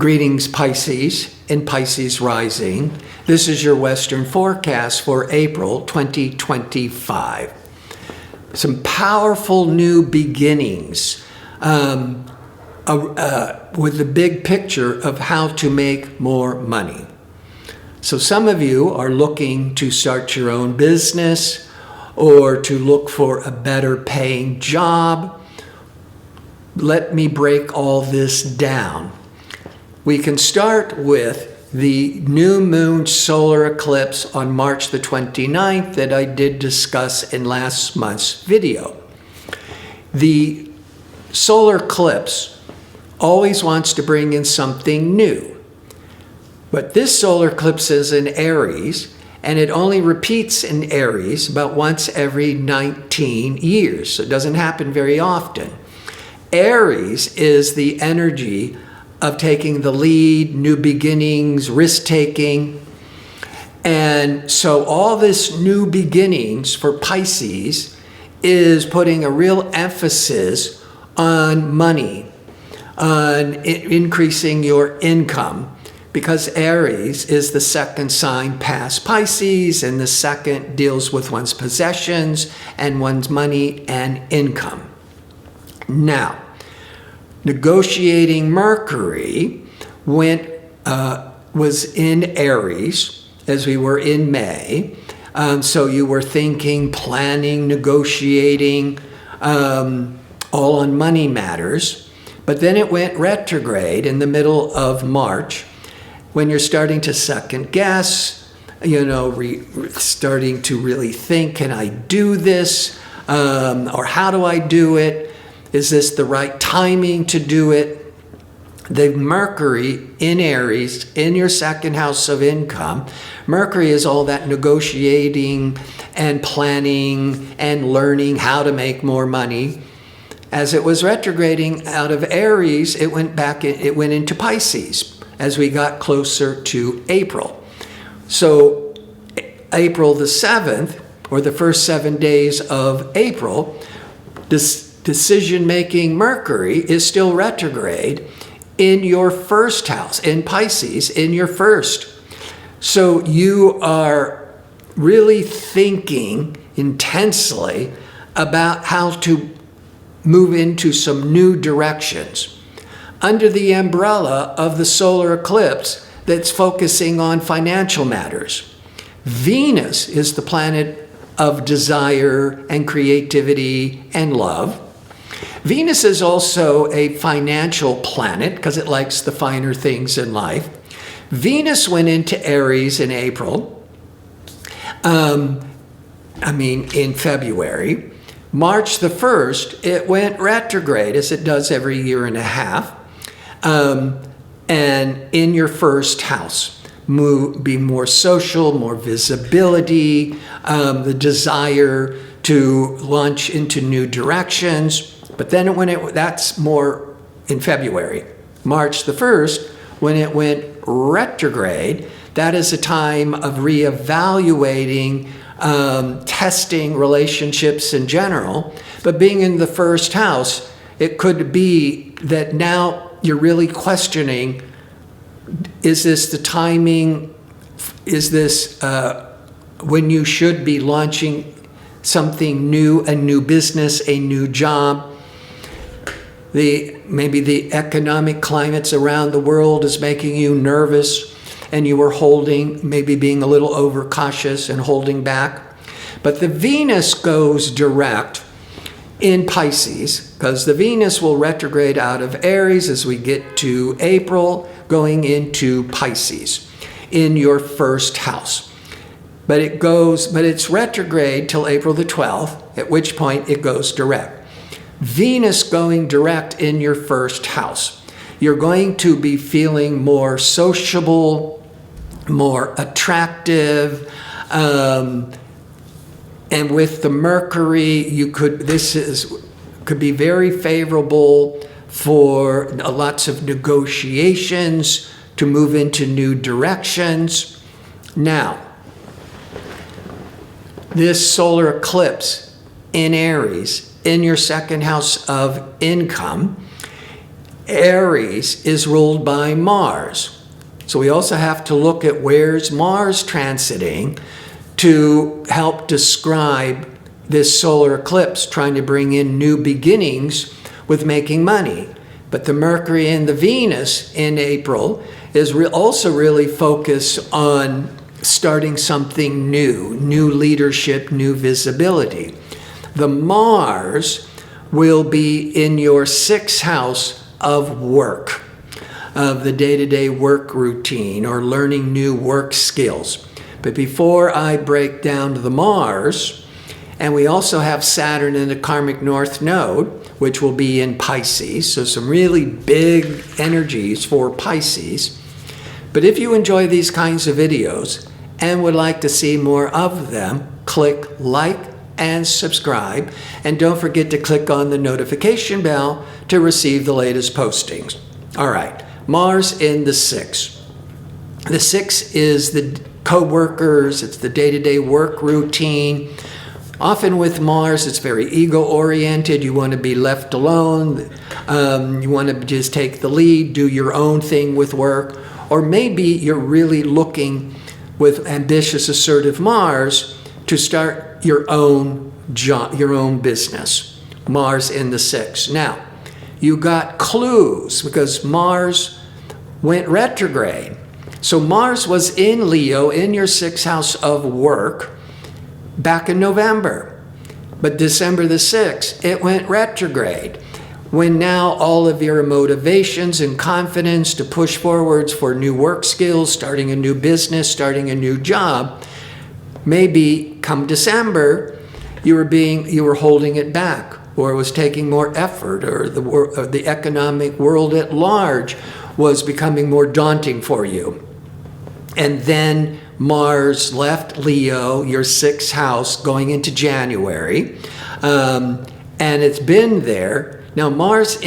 Greetings, Pisces and Pisces rising. This is your Western forecast for April 2025. Some powerful new beginnings with the big picture of how to make more money. So some of you are looking to start your own business or to look for a better paying job. Let me break all this down. We can start with the new moon solar eclipse on March the 29th that I did discuss in last month's video. The solar eclipse always wants to bring in something new. But this solar eclipse is in Aries, and it only repeats in Aries about once every 19 years. So it doesn't happen very often. Aries is the energy of taking the lead, new beginnings, risk-taking. And so all this new beginnings for Pisces is putting a real emphasis on money, on increasing your income, because Aries is the second sign past Pisces, and the second deals with one's possessions and one's money and income. Now, negotiating Mercury was in Aries as we were in May. So you were thinking, planning, negotiating, all on money matters. But then it went retrograde in the middle of March when you're starting to second guess, starting to really think, can I do this? Or how do I do it? Is this the right timing to do it? The Mercury in Aries, in your second house of income, Mercury is all that negotiating and planning and learning how to make more money. As it was retrograding out of Aries, it went into Pisces as we got closer to April. So April the 7th, or the first 7 days of April, this decision-making Mercury is still retrograde in your first house, in Pisces, in your first. So you are really thinking intensely about how to move into some new directions under the umbrella of the solar eclipse that's focusing on financial matters. Venus is the planet of desire and creativity and love. Venus is also a financial planet because it likes the finer things in life. Venus went into Aries in in February. March the 1st, it went retrograde, as it does every year and a half, and in your first house. Be more social, more visibility, the desire to launch into new directions. But then that's more in February. March the 1st, when it went retrograde, that is a time of reevaluating, testing relationships in general. But being in the first house, it could be that now you're really questioning, is this the timing? Is this when you should be launching something new, a new business, a new job? Maybe the economic climates around the world is making you nervous, and you were maybe being a little overcautious and holding back. But the Venus goes direct in Pisces, because the Venus will retrograde out of Aries as we get to April, going into Pisces in your first house. But it's retrograde till April the 12th, at which point it goes direct. Venus going direct in your first house. You're going to be feeling more sociable, more attractive, and with the Mercury, could be very favorable for lots of negotiations to move into new directions. Now, this solar eclipse in Aries, in your second house of income, Aries is ruled by Mars. So we also have to look at where's Mars transiting to help describe this solar eclipse, trying to bring in new beginnings with making money. But the Mercury and the Venus in April is also really focused on starting something new leadership, new visibility. The Mars will be in your 6th house of work, of the day-to-day work routine or learning new work skills. But before I break down the Mars, and we also have Saturn in the karmic north node, which will be in Pisces, so some really big energies for Pisces. But if you enjoy these kinds of videos and would like to see more of them, click like and subscribe, and don't forget to click on the notification bell to receive the latest postings. All right, Mars in the 6th. The 6th is the co-workers, it's the day-to-day work routine. Often with Mars, it's very ego-oriented. You want to be left alone. You want to just take the lead, do your own thing with work. Or maybe you're really looking with ambitious, assertive Mars to start your own job, your own business. Mars in the 6th. Now, you got clues because Mars went retrograde. So Mars was in Leo, in your 6th house of work, back in November. But December the 6th, it went retrograde. When now all of your motivations and confidence to push forwards for new work skills, starting a new business, starting a new job, maybe come December, you were holding it back, or it was taking more effort, or the economic world at large was becoming more daunting for you. And then Mars left Leo, your 6th house, going into January, and it's been there. Now Mars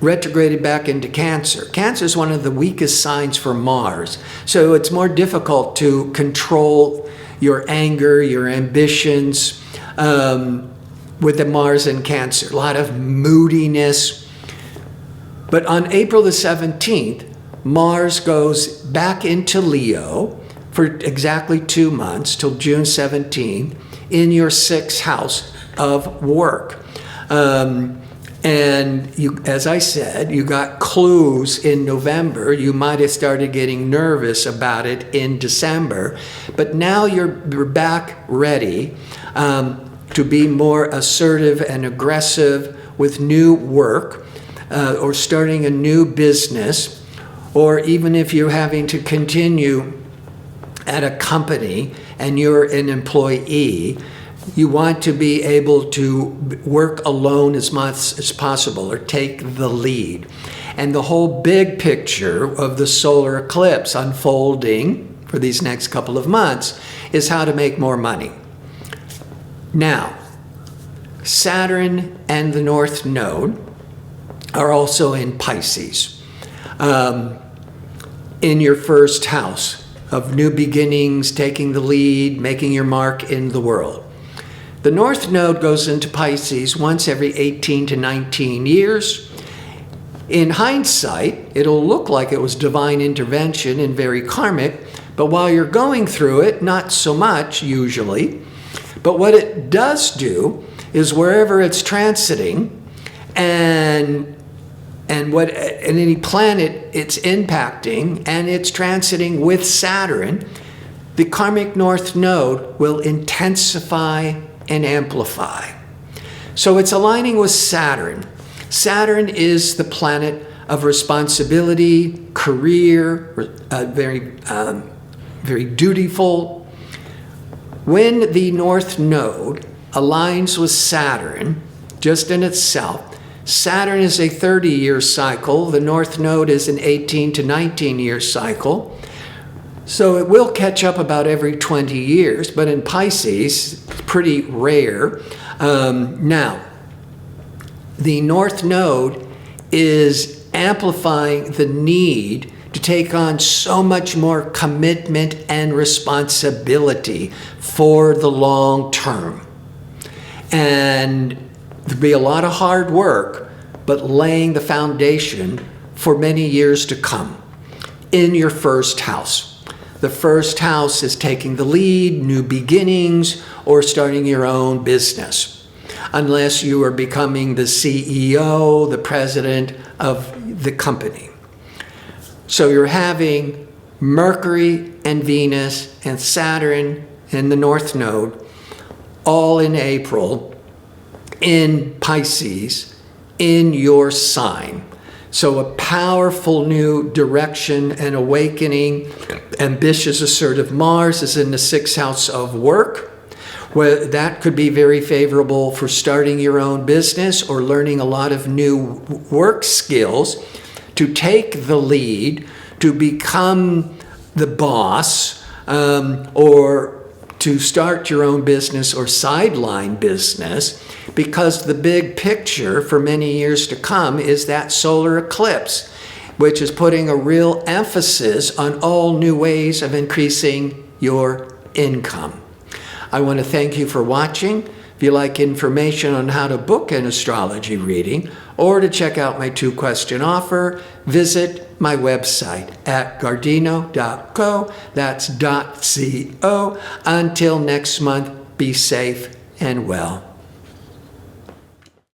retrograded back into Cancer. Cancer is one of the weakest signs for Mars, so it's more difficult to control your anger, your ambitions with the Mars in Cancer. A lot of moodiness. But on April the 17th, Mars goes back into Leo for exactly 2 months, till June 17th, in your 6th house of work. And you, as I said, you got clues in November. You might have started getting nervous about it in December, but now you're back ready to be more assertive and aggressive with new work or starting a new business, or even if you're having to continue at a company and you're an employee, you want to be able to work alone as much as possible or take the lead. And the whole big picture of the solar eclipse unfolding for these next couple of months is how to make more money. Now, Saturn and the North Node are also in Pisces, in your 1st house of new beginnings, taking the lead, making your mark in the world. The North Node goes into Pisces once every 18 to 19 years. In hindsight, it'll look like it was divine intervention and very karmic, but while you're going through it, not so much usually. But what it does do is wherever it's transiting and any planet it's impacting, and it's transiting with Saturn, the karmic North Node will intensify and amplify. So it's aligning with Saturn. Saturn is the planet of responsibility, career, very dutiful. When the North Node aligns with Saturn, just in itself, Saturn is a 30-year cycle. The North Node is an 18 to 19-year cycle. So it will catch up about every 20 years, but in Pisces, it's pretty rare. Now, the North Node is amplifying the need to take on so much more commitment and responsibility for the long term. And there'll be a lot of hard work, but laying the foundation for many years to come in your first house. The first house is taking the lead, new beginnings, or starting your own business. Unless you are becoming the CEO, the president of the company. So you're having Mercury and Venus and Saturn in the North Node, all in April, in Pisces, in your sign. So a powerful new direction and awakening. Ambitious, assertive Mars is in the 6th house of work, where that could be very favorable for starting your own business or learning a lot of new work skills to take the lead, to become the boss, or to start your own business or sideline business, because the big picture for many years to come is that solar eclipse, which is putting a real emphasis on all new ways of increasing your income. I want to thank you for watching. If you like information on how to book an astrology reading or to check out my 2-question offer, visit my website at gardino.co. That's .co. Until next month, be safe and well.